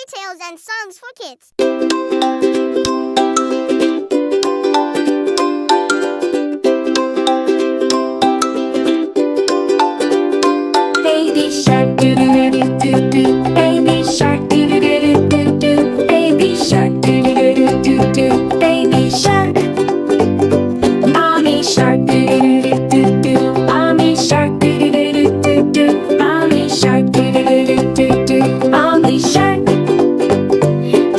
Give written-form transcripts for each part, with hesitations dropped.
tales and songs for kids. Baby shark doo doo doo doo doo. Baby shark doo doo doo doo doo. Baby shark doo doo doo doo doo. Baby shark. Mommy shark doo doo doo doo doo. Mommy shark doo doo doo doo doo. Mommy shark doo doo doo doo doo. Mommy shark.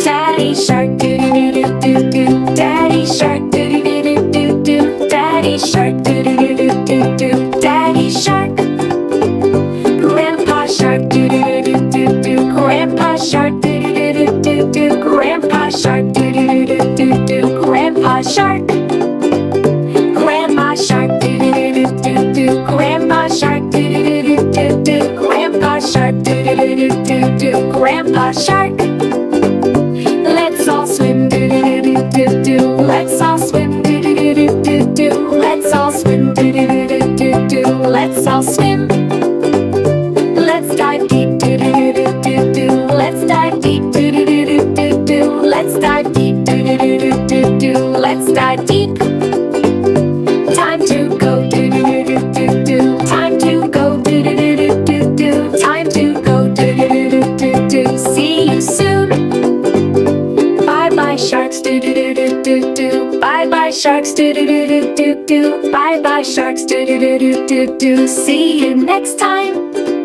Daddy shark doo doo doo doo doo. Daddy shark doo doo doo doo doo. Daddy shark doo doo doo doo doo. Daddy shark. Grandpa shark doo doo doo doo doo. Grandpa shark doo doo doo doo doo. Grandpa shark doo doo doo doo doo. Grandpa shark. Grandma shark doo doo doo doo doo. Grandpa shark doo doo doo doo doo. Grandpa shark doo doo doo doo doo. Grandpa shark. Let's all swim doo doo doo doo doo. Let's all swim doo doo doo doo doo. Let's all swim doo doo doo doo doo. Let's all swim. Let's dive deep doo doo doo doo doo. Let's dive deep doo doo doo doo doo. Let's dive deep doo doo doo doo doo. Let's dive deep. Time to go doo doo doo doo doo. Time to go doo doo doo doo doo. Time to go doo doo doo doo doo. See you soon. Bye bye sharks doo doo doo doo doo. Bye bye sharks doo doo doo doo doo. Bye bye sharks doo doo doo doo doo. See you next time.